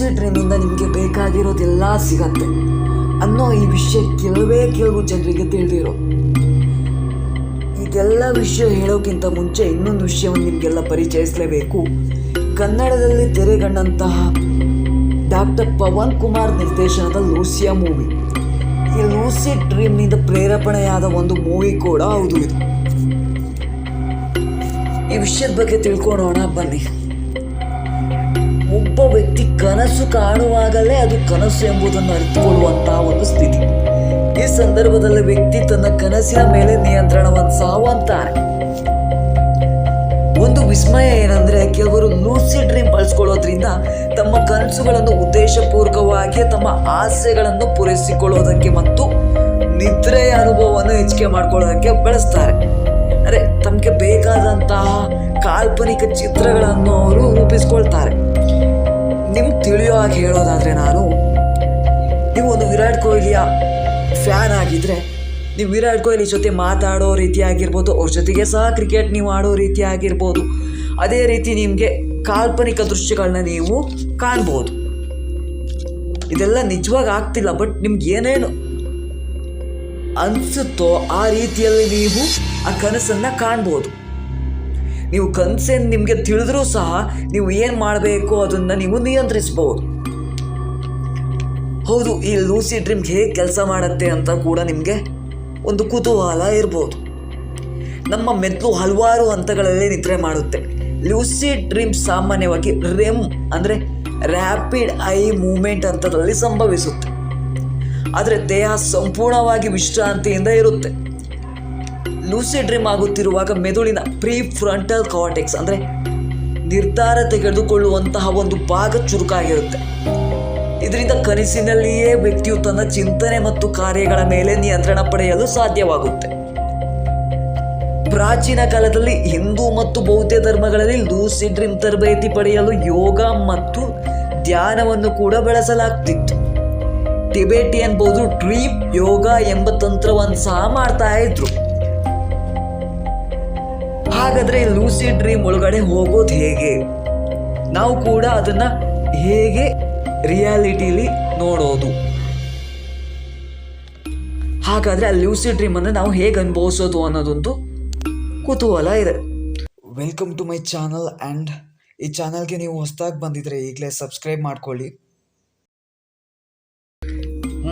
Lucid ಡ್ರೀಮಿಂದ ನಿಮಗೆ ಬೇಕಾಗಿರೋದೆಲ್ಲ ಸಿಗತ್ತೆ ಅನ್ನೋ ಈ ವಿಷಯ ಕೆಲವು ಜನರಿಗೆ ತಿಳಿದಿರೋ. ಇದೆಲ್ಲ ವಿಷಯ ಹೇಳೋಕ್ಕಿಂತ ಮುಂಚೆ ಇನ್ನೊಂದು ವಿಷಯವನ್ನು ನಿಮಗೆಲ್ಲ ಪರಿಚಯಿಸಲೇಬೇಕು. ಕನ್ನಡದಲ್ಲಿ ತೆರೆಗಂಡಂತಹ ಡಾಕ್ಟರ್ ಪವನ್ ಕುಮಾರ್ ನಿರ್ದೇಶನದ ಲೂಸಿಯಾ ಮೂವಿ, ಈ ಲೂಸಿಡ್ ಡ್ರೀಮ್ನಿಂದ ಪ್ರೇರೇಪಣೆಯಾದ ಒಂದು ಮೂವಿ ಕೂಡ ಹೌದು ಇದು. ಈ ವಿಷಯದ ಬಗ್ಗೆ ತಿಳ್ಕೊಳ್ಳೋಣ ಬನ್ನಿ. ಒಬ್ಬ ವ್ಯಕ್ತಿ ಕನಸು ಕಾಣುವಾಗಲೇ ಅದು ಕನಸು ಎಂಬುದನ್ನು ಅರಿತುಕೊಳ್ಳುವಂತಹ ಒಂದು ಸ್ಥಿತಿ. ಈ ಸಂದರ್ಭದಲ್ಲಿ ವ್ಯಕ್ತಿ ತನ್ನ ಕನಸಿನ ಮೇಲೆ ನಿಯಂತ್ರಣವನ್ನು ಸಾವಂತಾನೆ. ಒಂದು ವಿಸ್ಮಯ ಏನಂದ್ರೆ, ಕೆಲವರು ಲೂಸಿಡ್ ಡ್ರೀಮ್ ಬಳಸ್ಕೊಳ್ಳೋದ್ರಿಂದ ತಮ್ಮ ಕನಸುಗಳನ್ನು ಉದ್ದೇಶಪೂರ್ವಕವಾಗಿ ತಮ್ಮ ಆಸೆಗಳನ್ನು ಪೂರೈಸಿಕೊಳ್ಳೋದಕ್ಕೆ ಮತ್ತು ನಿದ್ರೆಯ ಅನುಭವವನ್ನು ಹೆಚ್ಚಿಗೆ ಮಾಡ್ಕೊಳ್ಳೋದಕ್ಕೆ ಬಳಸ್ತಾರೆ. ಅಂದರೆ ತಮಗೆ ಬೇಕಾದಂತಹ ಕಾಲ್ಪನಿಕ ಚಿತ್ರಗಳನ್ನು ಅವರು ರೂಪಿಸ್ಕೊಳ್ತಾರೆ. ನಿಮ್ಗೆ ತಿಳಿಯೋ ಹಾಗೆ ಹೇಳೋದಾದರೆ, ನೀವು ಒಂದು ವಿರಾಟ್ ಕೊಹ್ಲಿಯ ಫ್ಯಾನ್ ಆಗಿದ್ದರೆ ನೀವು ವಿರಾಟ್ ಕೊಹ್ಲಿ ಜೊತೆ ಮಾತಾಡೋ ರೀತಿ ಆಗಿರ್ಬೋದು, ಅವ್ರ ಜೊತೆಗೆ ಸಹ ಕ್ರಿಕೆಟ್ ನೀವು ಆಡೋ ರೀತಿ ಆಗಿರ್ಬೋದು. ಅದೇ ರೀತಿ ನಿಮಗೆ ಕಾಲ್ಪನಿಕ ದೃಶ್ಯಗಳನ್ನ ನೀವು ಕಾಣ್ಬೋದು. ಇದೆಲ್ಲ ನಿಜವಾಗಿ ಆಗ್ತಿಲ್ಲ, ಬಟ್ ನಿಮ್ಗೆ ಏನೇನು ಅನಿಸುತ್ತೋ ಆ ರೀತಿಯಲ್ಲಿ ನೀವು ಆ ಕನಸನ್ನು ಕಾಣ್ಬೋದು. ನೀವು ಕನಸೇನು ನಿಮಗೆ ತಿಳಿದ್ರೂ ಸಹ ನೀವು ಏನು ಮಾಡಬೇಕು ಅದನ್ನು ನೀವು ನಿಯಂತ್ರಿಸ್ಬೋದು. ಹೌದು, ಈ ಲೂಸಿಡ್ ಡ್ರೀಮ್ ಹೇಗೆ ಕೆಲಸ ಮಾಡುತ್ತೆ ಅಂತ ಕೂಡ ನಿಮಗೆ ಒಂದು ಕುತೂಹಲ ಇರ್ಬೋದು. ನಮ್ಮ ಮೆದುಳು ಹಲವಾರು ಹಂತಗಳಲ್ಲಿ ನಿದ್ರೆ ಮಾಡುತ್ತೆ. ಲೂಸಿಡ್ ಡ್ರೀಮ್ ಸಾಮಾನ್ಯವಾಗಿ ರೆಮ್ ಅಂದರೆ ರ್ಯಾಪಿಡ್ ಐ ಮೂವ್ಮೆಂಟ್ ಹಂತದಲ್ಲಿ ಸಂಭವಿಸುತ್ತೆ. ಆದರೆ ದೇಹ ಸಂಪೂರ್ಣವಾಗಿ ವಿಶ್ರಾಂತಿಯಿಂದ ಇರುತ್ತೆ. ಲೂಸಿಡ್ ಡ್ರೀಮ್ ಆಗುತ್ತಿರುವಾಗ ಮೆದುಳಿನ ಪ್ರೀ ಫ್ರಂಟಲ್ ಕಾರ್ಟೆಕ್ಸ್ ಅಂದರೆ ನಿರ್ಧಾರ ತೆಗೆದುಕೊಳ್ಳುವಂತಹ ಒಂದು ಭಾಗ ಚುರುಕಾಗಿರುತ್ತೆ. ಇದರಿಂದ ಕನಸಿನಲ್ಲಿಯೇ ವ್ಯಕ್ತಿಯು ತನ್ನ ಚಿಂತನೆ ಮತ್ತು ಕಾರ್ಯಗಳ ಮೇಲೆ ನಿಯಂತ್ರಣ ಪಡೆಯಲು ಸಾಧ್ಯವಾಗುತ್ತೆ. ಪ್ರಾಚೀನ ಕಾಲದಲ್ಲಿ ಹಿಂದೂ ಮತ್ತು ಬೌದ್ಧ ಧರ್ಮಗಳಲ್ಲಿ ಲೂಸಿಡ್ ಡ್ರೀಮ್ ತರಬೇತಿ ಪಡೆಯಲು ಯೋಗ ಮತ್ತು ಧ್ಯಾನವನ್ನು ಕೂಡ ಬಳಸಲಾಗ್ತಿತ್ತು. ಟಿಬೆಟಿಯನ್ ಬೌದ್ಧರು ಡ್ರೀಮ್ ಯೋಗ ಎಂಬ ತಂತ್ರವನ್ನು ಸಹ ಮಾಡ್ತಾ ಇದ್ರು. ಹಾಗಾದ್ರೆ ಲೂಸಿಡ್ ಡ್ರೀಮ್ ಒಳಗಡೆ ಹೋಗೋದು ಹೇಗೆ, ನಾವು ಕೂಡ ಅದನ್ನ ಹೇಗೆ ರಿಯಾಲಿಟಿಲಿ ನೋಡೋದು, ಹಾಗಾದ್ರೆ ಆ ಲೂಸಿಡ್ ಡ್ರೀಮ್ ಅನ್ನು ನಾವು ಹೇಗೆ ಅನುಭವಿಸೋದು ಅನ್ನೋದೊಂದು ಕುತೂಹಲ ಇದೆ. Welcome to my channel. And ಈ ಚಾನಲ್ಗೆ ನೀವು ಹೊಸದಾಗಿ ಬಂದಿದ್ರೆ ಈಗಲೇ ಸಬ್ಸ್ಕ್ರೈಬ್ ಮಾಡ್ಕೊಳ್ಳಿ.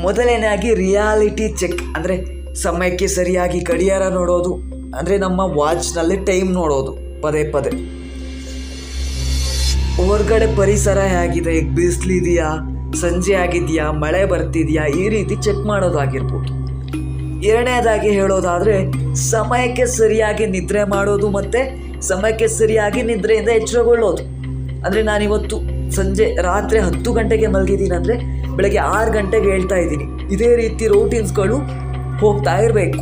ಮೊದಲನೇದಾಗಿ ರಿಯಾಲಿಟಿ ಚೆಕ್ ಅಂದರೆ ಸಮಯಕ್ಕೆ ಸರಿಯಾಗಿ ಗಡಿಯಾರ ನೋಡೋದು, ಅಂದರೆ ನಮ್ಮ ವಾಚ್ನಲ್ಲಿ ಟೈಮ್ ನೋಡೋದು ಪದೇ ಪದೇ. ಹೊರಗಡೆ ಪರಿಸರ ಹೇಗಿದೆ, ಬಿಸಿಲಿದೆಯಾ, ಸಂಜೆ ಆಗಿದೆಯಾ, ಮಳೆ ಬರ್ತಿದೆಯಾ, ಈ ರೀತಿ ಚೆಕ್ ಮಾಡೋದಾಗಿರ್ಬೋದು. ಎರಡನೇದಾಗಿ ಹೇಳೋದಾದರೆ ಸಮಯಕ್ಕೆ ಸರಿಯಾಗಿ ನಿದ್ರೆ ಮಾಡೋದು ಮತ್ತು ಸಮಯಕ್ಕೆ ಸರಿಯಾಗಿ ನಿದ್ರೆಯಿಂದ ಎಚ್ಚರಗೊಳ್ಳೋದು. ಅಂದರೆ ನಾನಿವತ್ತು ರಾತ್ರಿ 10 ಗಂಟೆಗೆ ಮಲಗಿದ್ದೀನಿ ಅಂದರೆ ಬೆಳಗ್ಗೆ 6 ಗಂಟೆಗೆ ಹೇಳ್ತಾ ಇದ್ದೀನಿ. ಇದೇ ರೀತಿ ರೂಟೀನ್ಸ್ಗಳು ಹೋಗ್ತಾ ಇರಬೇಕು.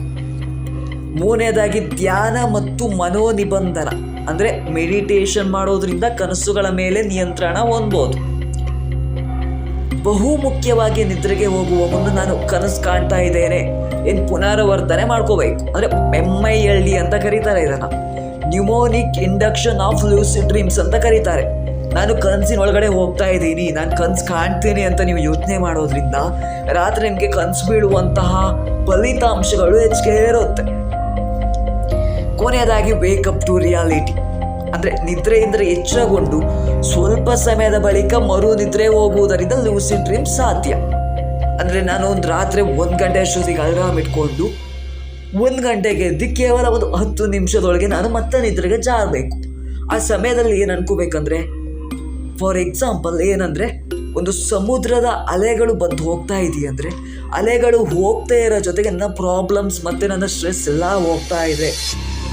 ಮೂರನೇದಾಗಿ ಧ್ಯಾನ ಮತ್ತು ಮನೋನಿಬಂಧನ ಅಂದರೆ ಮೆಡಿಟೇಷನ್ ಮಾಡೋದ್ರಿಂದ ಕನಸುಗಳ ಮೇಲೆ ನಿಯಂತ್ರಣ ಹೊಂದ್ಬೋದು. ಬಹು ಮುಖ್ಯವಾಗಿ ನಿದ್ರೆಗೆ ಹೋಗುವ ಮುನ್ನ ನಾನು ಕನಸು ಕಾಣ್ತಾ ಇದ್ದೇನೆ ಏನು ಪುನರಾವರ್ತನೆ ಮಾಡ್ಕೋಬೇಕು. ಅಂದರೆ MILD ಅಂತ ಕರೀತಾರೆ ಇದನ್ನು, ನ್ಯೂಮೋನಿಕ್ ಇಂಡಕ್ಷನ್ ಆಫ್ ಲೂಸಿಡ್ ಡ್ರೀಮ್ಸ್ ಅಂತ ಕರೀತಾರೆ. ನಾನು ಕನಸಿನ ಒಳಗಡೆ ಹೋಗ್ತಾ ಇದ್ದೀನಿ, ನಾನು ಕನಸು ಕಾಣ್ತೀನಿ ಅಂತ ನೀವು ಯೋಚನೆ ಮಾಡೋದ್ರಿಂದ ರಾತ್ರಿ ನಿಮಗೆ ಕನಸು ಬೀಳುವಂತಹ ಫಲಿತಾಂಶಗಳು ಹೆಚ್ಚಿಗೆ ಇರುತ್ತೆ. ಕೊನೆಯದಾಗಿ ವೇಕಪ್ ಟು ರಿಯಾಲಿಟಿ ಅಂದರೆ ನಿದ್ರೆಯಿಂದ ಎಚ್ಚರಗೊಂಡು ಸ್ವಲ್ಪ ಸಮಯದ ಬಳಿಕ ಮರು ನಿದ್ರೆ ಹೋಗುವುದರಿಂದ ಲೂಸಿಡ್ ಡ್ರೀಮ್ ಸಾಧ್ಯ. ಅಂದರೆ ನಾನು ಒಂದು ರಾತ್ರಿ 1 ಗಂಟೆ ಅಷ್ಟೊತ್ತಿಗೆ ಅಲಾರಾಮ್ ಇಟ್ಕೊಂಡು 1 ಗಂಟೆಗೆ ಎದ್ದು ಕೇವಲ ಒಂದು 10 ನಿಮಿಷದೊಳಗೆ ನಾನು ಮತ್ತೆ ನಿದ್ರೆಗೆ ಜಾರಬೇಕು. ಆ ಸಮಯದಲ್ಲಿ ಏನು ಅನ್ಕೋಬೇಕಂದ್ರೆ, ಫಾರ್ ಎಕ್ಸಾಂಪಲ್ ಏನಂದರೆ, ಒಂದು ಸಮುದ್ರದ ಅಲೆಗಳು ಬಂದು ಹೋಗ್ತಾ ಇದೆಯಂದರೆ ಅಲೆಗಳು ಹೋಗ್ತಾ ಇರೋ ಜೊತೆಗೆ ನನ್ನ ಪ್ರಾಬ್ಲಮ್ಸ್ ಮತ್ತು ನನ್ನ ಸ್ಟ್ರೆಸ್ ಎಲ್ಲ ಹೋಗ್ತಾ ಇದೆ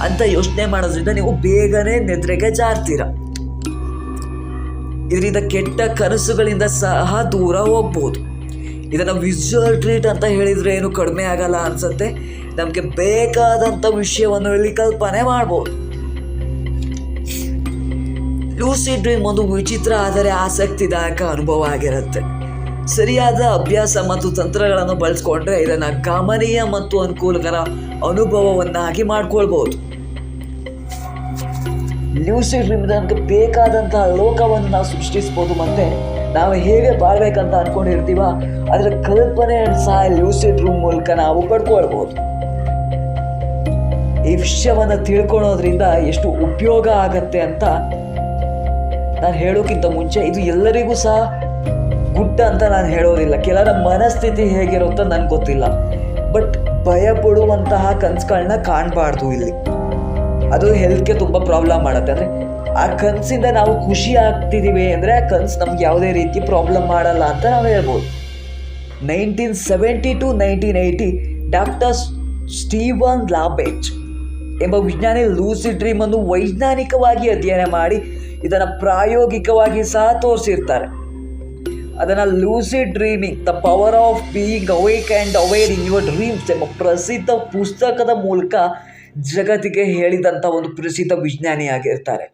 ಅಂತ ಯೋಚನೆ ಮಾಡೋದ್ರಿಂದ ನೀವು ಬೇಗನೆ ನಿದ್ರೆಗೆ ಜಾರ್ತೀರ. ಇದರಿಂದ ಕೆಟ್ಟ ಕನಸುಗಳಿಂದ ಸಹ ದೂರ ಹೋಗ್ಬೋದು. ಇದನ್ನು ವಿಜುವಲ್ ಟ್ರೀಟ್ ಅಂತ ಹೇಳಿದರೆ ಏನು ಕಡಿಮೆ ಆಗಲ್ಲ ಅನ್ಸುತ್ತೆ. ನಮಗೆ ಬೇಕಾದಂಥ ವಿಷಯವನ್ನು ಇಲ್ಲಿ ಕಲ್ಪನೆ ಮಾಡ್ಬೋದು. ಲೂಸಿಡ್ ಡ್ರೀಮ್ ಒಂದು ವಿಚಿತ್ರ ಆದರೆ ಆಸಕ್ತಿದಾಯಕ ಅನುಭವ ಆಗಿರುತ್ತೆ. ಸರಿಯಾದ ಅಭ್ಯಾಸ ಮತ್ತು ತಂತ್ರಗಳನ್ನು ಬಳಸ್ಕೊಂಡ್ರೆ ಇದನ್ನು ಗಮನೀಯ ಮತ್ತು ಅನುಕೂಲಕರ ಅನುಭವವನ್ನಾಗಿ ಮಾಡ್ಕೊಳ್ಬೋದು. ಲ್ಯೂಸಿಡ್ ಡ್ರೀಮ್ ನಮ್ಗೆ ಬೇಕಾದಂತಹ ಲೋಕವನ್ನು ನಾವು ಸೃಷ್ಟಿಸ್ಬೋದು, ಮತ್ತೆ ನಾವು ಹೇಗೆ ಬಾಳ್ಬೇಕಂತ ಅನ್ಕೊಂಡಿರ್ತೀವ ಅದರ ಕಲ್ಪನೆಯನ್ನು ಸಹ ಲ್ಯೂಸಿಡ್ ಡ್ರೀಮ್ ಮೂಲಕ ನಾವು ಪಡ್ಕೊಳ್ಬೋದು. ಈ ವಿಷಯವನ್ನು ತಿಳ್ಕೊಳ್ಳೋದ್ರಿಂದ ಎಷ್ಟು ಉಪಯೋಗ ಆಗತ್ತೆ ಅಂತ ನಾನು ಹೇಳೋಕ್ಕಿಂತ ಮುಂಚೆ, ಇದು ಎಲ್ಲರಿಗೂ ಸಹ ಗುಡ್ ಅಂತ ನಾನು ಹೇಳೋದಿಲ್ಲ. ಕೆಲವರ ಮನಸ್ಥಿತಿ ಹೇಗಿರುತ್ತೋ ನನಗೆ ಗೊತ್ತಿಲ್ಲ, ಬಟ್ ಭಯ ಪಡುವಂತಹ ಕನಸುಗಳನ್ನ ಕಾಣಬಾರ್ದು ಇಲ್ಲಿ. ಅದು ಹೆಲ್ತ್ಗೆ ತುಂಬ ಪ್ರಾಬ್ಲಮ್ ಮಾಡುತ್ತೆ. ಅಂದರೆ ಆ ಕನಸಿಂದ ನಾವು ಖುಷಿ ಆಗ್ತಿದ್ದೀವಿ ಅಂದರೆ ಆ ಕನಸು ನಮ್ಗೆ ಯಾವುದೇ ರೀತಿ ಪ್ರಾಬ್ಲಮ್ ಮಾಡಲ್ಲ ಅಂತ ನಾವು ಹೇಳ್ಬೋದು. 1970 to 1980 ಡಾಕ್ಟರ್ ಸ್ಟೀವನ್ ಲಾಬೇಜ್ ಎಂಬ ವಿಜ್ಞಾನಿ ಲೂಸಿಡ್ ಡ್ರೀಮ್ ಅನ್ನು ವೈಜ್ಞಾನಿಕವಾಗಿ ಅಧ್ಯಯನ ಮಾಡಿ ಇದನ್ನು ಪ್ರಾಯೋಗಿಕವಾಗಿ ಸಹ ತೋರಿಸಿರ್ತಾರೆ. ಅದನ್ನು lucid dreaming the power of being awake and aware in your dreams ಎಂಬ ಪ್ರಸಿದ್ಧ ಪುಸ್ತಕದ ಮೂಲಕ ಜಗತ್ತಿಗೆ ಹೇಳಿದಂಥ ಒಂದು ಪ್ರಸಿದ್ಧ ವಿಜ್ಞಾನಿಯಾಗಿರ್ತಾರೆ.